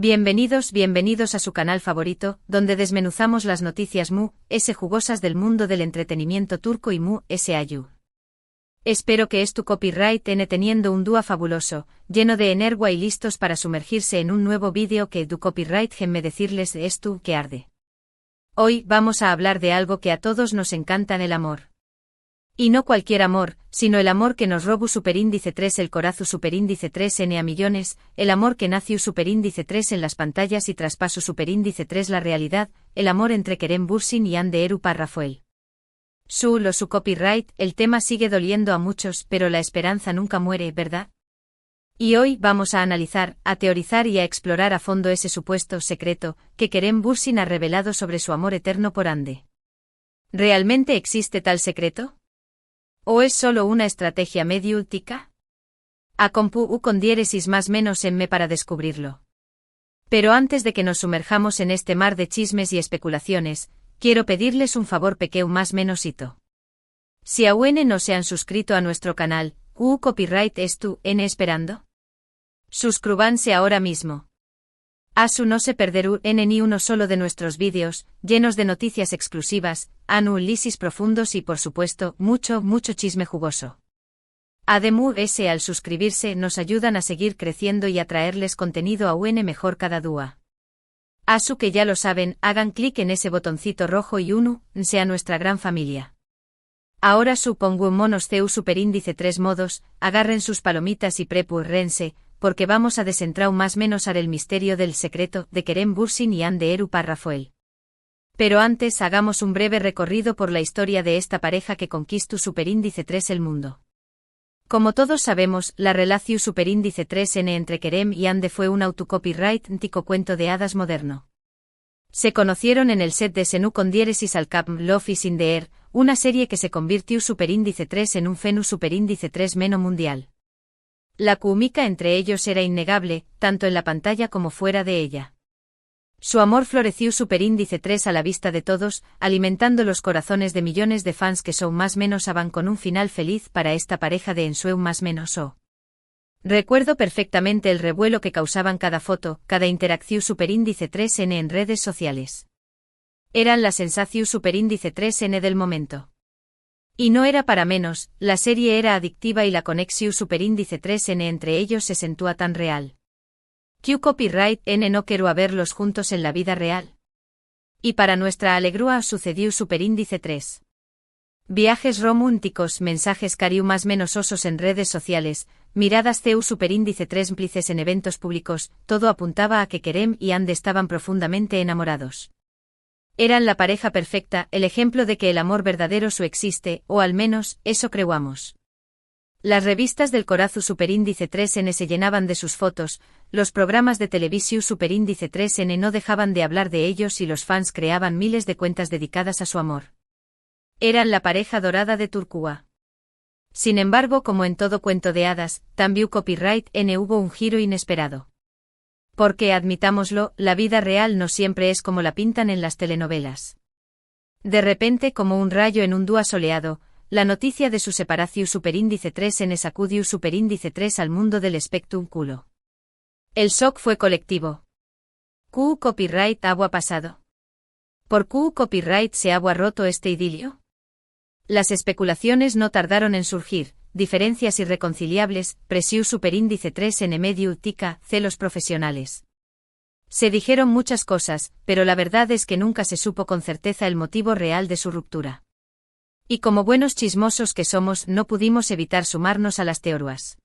Bienvenidos a su canal favorito, donde desmenuzamos las noticias jugosas del mundo del entretenimiento turco y Ayu. Espero que tu copyright teniendo un dúo fabuloso, lleno de energía y listos para sumergirse en un nuevo vídeo que tu copyright me decirles de esto que arde. Hoy vamos a hablar de algo que a todos nos encanta, el amor. Y no cualquier amor, sino el amor que nos robu superíndice 3 el corazu superíndice 3 n a millones, el amor que nació superíndice 3 en las pantallas y traspaso superíndice 3 la realidad, el amor entre Kerem Bürsin y Hande Erçel Rafael. Su copyright, el tema sigue doliendo a muchos, pero la esperanza nunca muere, ¿verdad? Y hoy vamos a analizar, a teorizar y a explorar a fondo ese supuesto secreto que Kerem Bürsin ha revelado sobre su amor eterno por Hande. ¿Realmente existe tal secreto? ¿O es solo una estrategia mediática? Acompu con diéresis más menos en me para descubrirlo. Pero antes de que nos sumerjamos en este mar de chismes y especulaciones, quiero pedirles un favor pequeño más menos hito. Si aún no se han suscrito a nuestro canal, copyright esperando? Suscríbanse ahora mismo. Asu no se perderú ni uno solo de nuestros vídeos, llenos de noticias exclusivas, análisis profundos y por supuesto, mucho chisme jugoso. Además, al suscribirse nos ayudan a seguir creciendo y a traerles contenido aún mejor cada día. Asu que ya lo saben, hagan clic en ese botoncito rojo y sea nuestra gran familia. Ahora supongo monos superíndice 3 modos, agarren sus palomitas y prepúrense, porque vamos a desentrar más menos el misterio del secreto de Kerem Bürsin y Hande Erçel Rafael. Pero antes hagamos un breve recorrido por la historia de esta pareja que conquistó superíndice 3 el mundo. Como todos sabemos, la relación superíndice 3n entre Kerem y Hande fue un autocopyright-tico cuento de hadas moderno. Se conocieron en el set de Senu con diéresis al Cap Love is in the Air, una serie que se convirtió superíndice 3 en un fenómeno superíndice 3 meno mundial. La química entre ellos era innegable, tanto en la pantalla como fuera de ella. Su amor floreció superíndice 3 a la vista de todos, alimentando los corazones de millones de fans que son más menos van con un final feliz para esta pareja de ensueu más menos o. Recuerdo perfectamente el revuelo que causaban cada foto, cada interacción superíndice 3n en redes sociales. Eran la sensación superíndice 3n del momento. Y no era para menos, la serie era adictiva y la conexión superíndice 3n entre ellos se sentúa tan real. Copyright n no quiero verlos juntos en la vida real. Y para nuestra alegrúa sucedió superíndice 3. Viajes románticos, mensajes cariu más menos osos en redes sociales, miradas superíndice 3 cómplices en eventos públicos, todo apuntaba a que Kerem y Hande estaban profundamente enamorados. Eran la pareja perfecta, el ejemplo de que el amor verdadero existe, o al menos, eso creamos. Las revistas del corazu superíndice 3n se llenaban de sus fotos, los programas de televisión superíndice 3n no dejaban de hablar de ellos y los fans creaban miles de cuentas dedicadas a su amor. Eran la pareja dorada de Turquía. Sin embargo, como en todo cuento de hadas, también copyright n hubo un giro inesperado. Porque, admitámoslo, la vida real no siempre es como la pintan en las telenovelas. De repente, como un rayo en un día soleado, la noticia de su separación superíndice 3n sacudió superíndice 3 al mundo del espectáculo. El shock fue colectivo. ¿Copyright agua pasado? ¿Por copyright se agua roto este idilio? Las especulaciones no tardaron en surgir. Diferencias irreconciliables, presión superíndice 3 en medio tica, celos profesionales. Se dijeron muchas cosas, pero la verdad es que nunca se supo con certeza el motivo real de su ruptura. Y como buenos chismosos que somos, no pudimos evitar sumarnos a las teorías.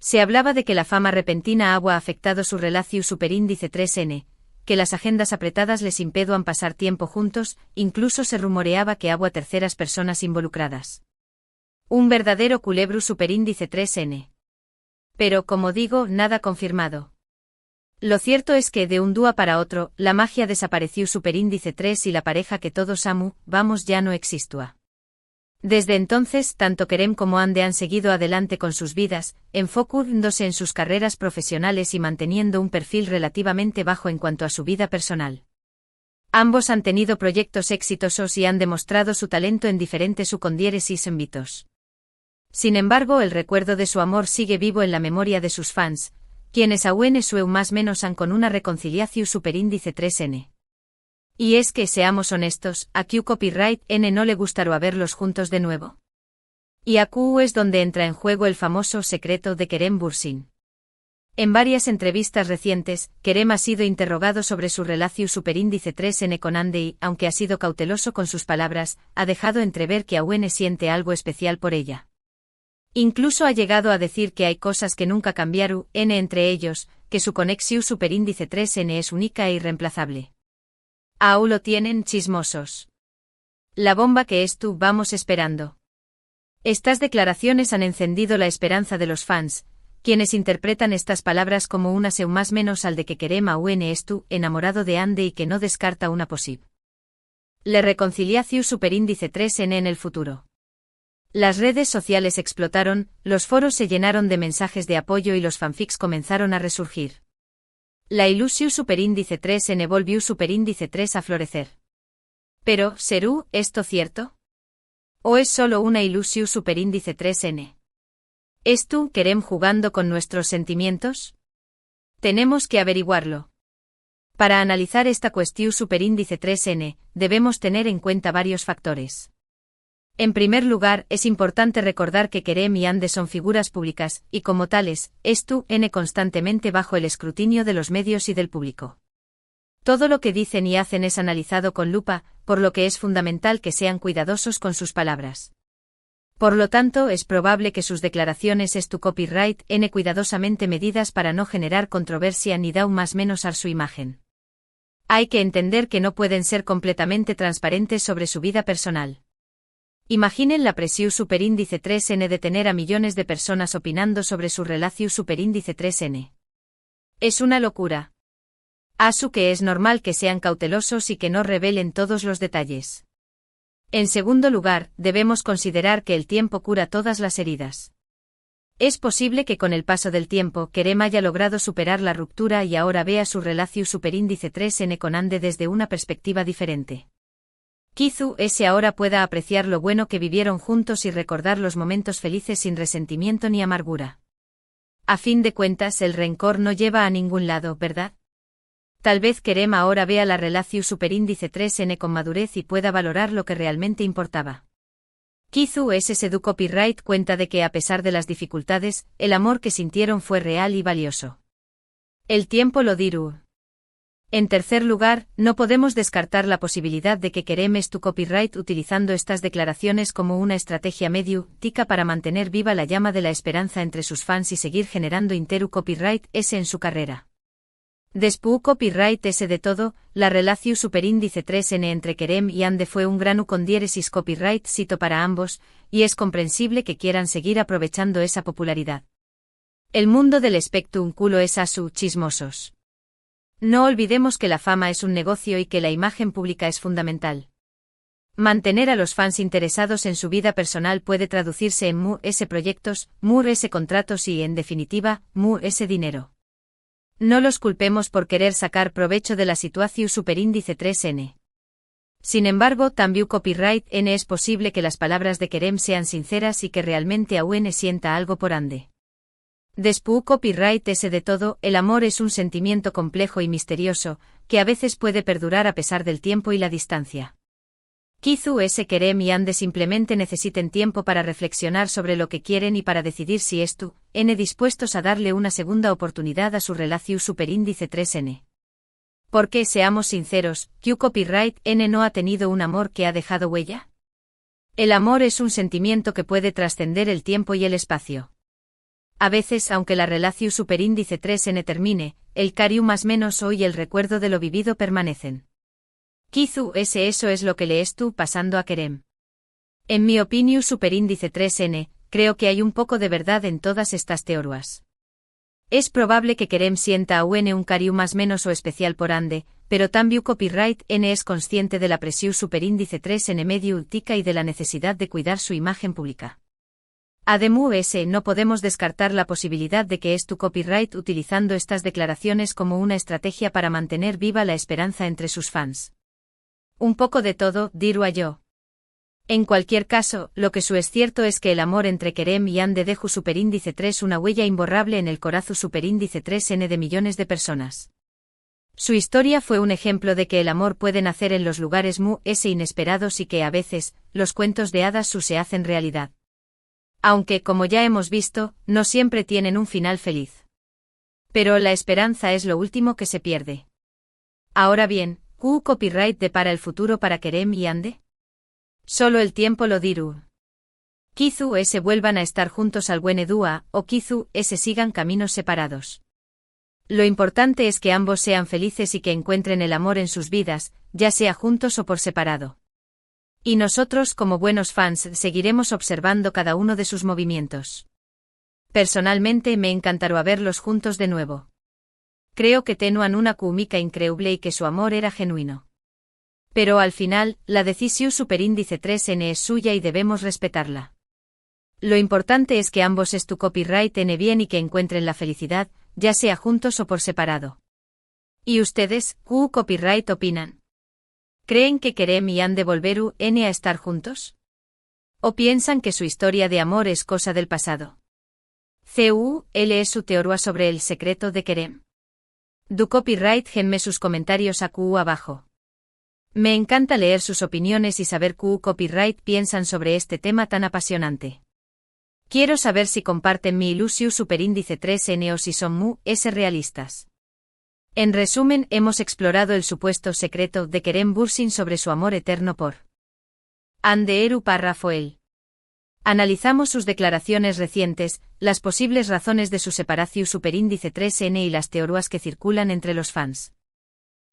Se hablaba de que la fama repentina ha afectado su relación superíndice 3n, que las agendas apretadas les impeduan pasar tiempo juntos, incluso se rumoreaba que había terceras personas involucradas. Un verdadero culebro superíndice 3n. Pero, como digo, nada confirmado. Lo cierto es que de un día para otro, la magia desapareció superíndice 3 y la pareja que todos vamos ya no existía. Desde entonces, tanto Kerem como Hande han seguido adelante con sus vidas, enfocándose en sus carreras profesionales y manteniendo un perfil relativamente bajo en cuanto a su vida personal. Ambos han tenido proyectos exitosos y han demostrado su talento en diferentes subcondiéresis ámbitos. Sin embargo, el recuerdo de su amor sigue vivo en la memoria de sus fans, quienes aún sueu más menos han con una reconciliación superíndice 3n. Y es que, seamos honestos, a Q copyright N no le gustaría verlos juntos de nuevo. Y a Q es donde entra en juego el famoso secreto de Kerem Bürsin. En varias entrevistas recientes, Kerem ha sido interrogado sobre su relación superíndice 3n con Andy y, aunque ha sido cauteloso con sus palabras, ha dejado entrever que aún siente algo especial por ella. Incluso ha llegado a decir que hay cosas que nunca cambiaron, entre ellos, que su conexión superíndice 3n es única e irreemplazable. Aún lo tienen, chismosos. La bomba que vamos esperando. Estas declaraciones han encendido la esperanza de los fans, quienes interpretan estas palabras como una seu más menos al de que Kerem aún enamorado de Andy y que no descarta una posible le reconciliación superíndice 3n en el futuro. Las redes sociales explotaron, los foros se llenaron de mensajes de apoyo y los fanfics comenzaron a resurgir. La ilusión superíndice 3n volvió superíndice 3 a florecer. Pero, ¿será esto cierto? ¿O es solo una ilusión superíndice 3n? ¿Es Kerem jugando con nuestros sentimientos? Tenemos que averiguarlo. Para analizar esta cuestión superíndice 3n, debemos tener en cuenta varios factores. En primer lugar, es importante recordar que Kerem y Andy son figuras públicas, y como tales, constantemente bajo el escrutinio de los medios y del público. Todo lo que dicen y hacen es analizado con lupa, por lo que es fundamental que sean cuidadosos con sus palabras. Por lo tanto, es probable que sus declaraciones copyright cuidadosamente medidas para no generar controversia ni dar más menos a su imagen. Hay que entender que no pueden ser completamente transparentes sobre su vida personal. Imaginen la presión superíndice 3n de tener a millones de personas opinando sobre su relación superíndice 3n. Es una locura. Asu que es normal que sean cautelosos y que no revelen todos los detalles. En segundo lugar, debemos considerar que el tiempo cura todas las heridas. Es posible que con el paso del tiempo Kerem haya logrado superar la ruptura y ahora vea su relación superíndice 3n con Andy desde una perspectiva diferente. Quizá ahora pueda apreciar lo bueno que vivieron juntos y recordar los momentos felices sin resentimiento ni amargura. A fin de cuentas, el rencor no lleva a ningún lado, ¿verdad? Tal vez Kerem ahora vea la relación superíndice 3n con madurez y pueda valorar lo que realmente importaba. Quizá ese copyright cuenta de que a pesar de las dificultades, el amor que sintieron fue real y valioso. El tiempo lo dirá. En tercer lugar, no podemos descartar la posibilidad de que Kerem copyright utilizando estas declaraciones como una estrategia mediática para mantener viva la llama de la esperanza entre sus fans y seguir generando copyright en su carrera. Después copyright de todo, la relación superíndice 3n entre Kerem y Andy fue un grano con diéresis copyright cito para ambos, y es comprensible que quieran seguir aprovechando esa popularidad. El mundo del espectrum culo es asu, chismosos. No olvidemos que la fama es un negocio y que la imagen pública es fundamental. Mantener a los fans interesados en su vida personal puede traducirse en proyectos, contratos y, en definitiva, dinero. No los culpemos por querer sacar provecho de la situación superíndice 3n. Sin embargo, también copyright n es posible que las palabras de Kerem sean sinceras y que realmente aún sienta algo por Andy. Después copyright de todo, el amor es un sentimiento complejo y misterioso, que a veces puede perdurar a pesar del tiempo y la distancia. Quizá Kerem y Andy simplemente necesiten tiempo para reflexionar sobre lo que quieren y para decidir si dispuestos a darle una segunda oportunidad a su relación superíndice 3n. Porque, seamos sinceros, copyright n no ha tenido un amor que ha dejado huella. El amor es un sentimiento que puede trascender el tiempo y el espacio. A veces, aunque la relación superíndice 3n termine, el cariño más menos hoy y el recuerdo de lo vivido permanecen. Quizá eso es lo que le pasando a Kerem. En mi opinión superíndice 3n, creo que hay un poco de verdad en todas estas teorías. Es probable que Kerem sienta aún un cariño más menos o especial por Andy, pero también copyright n es consciente de la presión superíndice 3n mediática y de la necesidad de cuidar su imagen pública. Además, no podemos descartar la posibilidad de que copyright utilizando estas declaraciones como una estrategia para mantener viva la esperanza entre sus fans. Un poco de todo, diría yo. En cualquier caso, lo que es cierto es que el amor entre Kerem y Ande dejó superíndice 3 una huella imborrable en el corazón superíndice 3N de millones de personas. Su historia fue un ejemplo de que el amor puede nacer en los lugares inesperados y que a veces, los cuentos de hadas se hacen realidad. Aunque, como ya hemos visto, no siempre tienen un final feliz. Pero la esperanza es lo último que se pierde. Ahora bien, ¿qué copyright depara el futuro para Kerem y Ande? Solo el tiempo lo dirá. Quizá se vuelvan a estar juntos al buen dúa, o quizá se sigan caminos separados. Lo importante es que ambos sean felices y que encuentren el amor en sus vidas, ya sea juntos o por separado. Y nosotros, como buenos fans, seguiremos observando cada uno de sus movimientos. Personalmente me encantará verlos juntos de nuevo. Creo que tenían una química increíble y que su amor era genuino. Pero al final, la decisión superíndice 3N es suya y debemos respetarla. Lo importante es que ambos tu copyright N bien y que encuentren la felicidad, ya sea juntos o por separado. ¿Y ustedes, qué copyright opinan? ¿Creen que Kerem y Ande volveru a estar juntos? ¿O piensan que su historia de amor es cosa del pasado? ¿Cuál es su teoría sobre el secreto de Kerem? Du copyright genme sus comentarios abajo. Me encanta leer sus opiniones y saber qué copyright piensan sobre este tema tan apasionante. Quiero saber si comparten mi ilusión superíndice 3N o si son realistas. En resumen, hemos explorado el supuesto secreto de Kerem Bürsin sobre su amor eterno por Ande Rafael. Analizamos sus declaraciones recientes, las posibles razones de su separación superíndice 3N y las teorías que circulan entre los fans.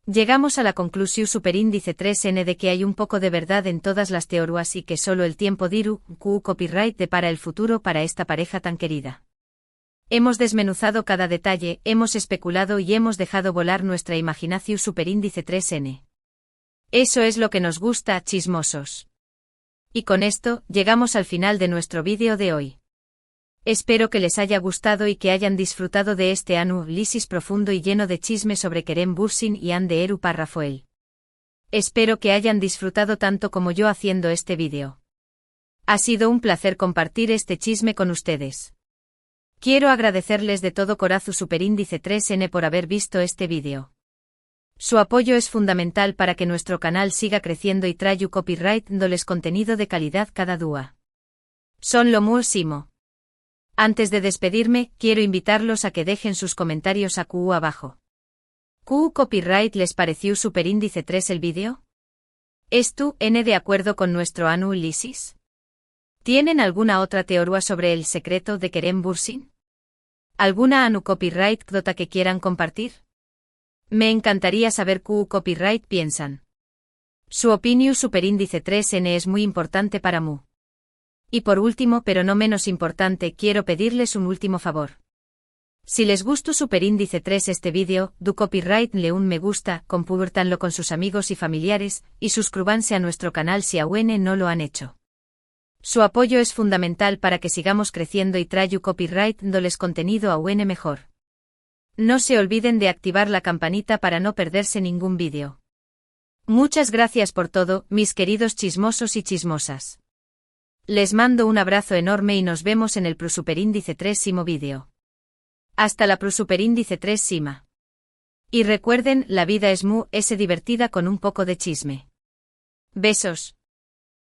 Llegamos a la conclusión superíndice 3N de que hay un poco de verdad en todas las teorías y que solo el tiempo dirá qué copyright depara el futuro para esta pareja tan querida. Hemos desmenuzado cada detalle, hemos especulado y hemos dejado volar nuestra imaginación superíndice 3N. Eso es lo que nos gusta, chismosos. Y con esto, llegamos al final de nuestro vídeo de hoy. Espero que les haya gustado y que hayan disfrutado de este análisis profundo y lleno de chisme sobre Kerem Bürsin y Ande Rafael. Espero que hayan disfrutado tanto como yo haciendo este vídeo. Ha sido un placer compartir este chisme con ustedes. Quiero agradecerles de todo corazón superíndice 3N por haber visto este vídeo. Su apoyo es fundamental para que nuestro canal siga creciendo y traiga copyright dándoles contenido de calidad cada día. Son lo máximo. Antes de despedirme, quiero invitarlos a que dejen sus comentarios abajo. ¿Qué copyright les pareció superíndice 3 el vídeo? ¿Esto de acuerdo con nuestro análisis? ¿Tienen alguna otra teoría sobre el secreto de Kerem Bürsin? ¿Alguna copyright que quieran compartir? Me encantaría saber qué copyright piensan. Su opinión superíndice 3N es muy importante para mí. Y por último, pero no menos importante, quiero pedirles un último favor. Si les gustó superíndice 3 este vídeo, du copyright le un me gusta, compártanlo con sus amigos y familiares, y suscríbanse a nuestro canal si aún no lo han hecho. Su apoyo es fundamental para que sigamos creciendo y traigo copyright dándoles contenido aún mejor. No se olviden de activar la campanita para no perderse ningún vídeo. Muchas gracias por todo, mis queridos chismosos y chismosas. Les mando un abrazo enorme y nos vemos en el superíndice 3 vídeo. Hasta la superíndice 3. Y recuerden, la vida es divertida con un poco de chisme. Besos.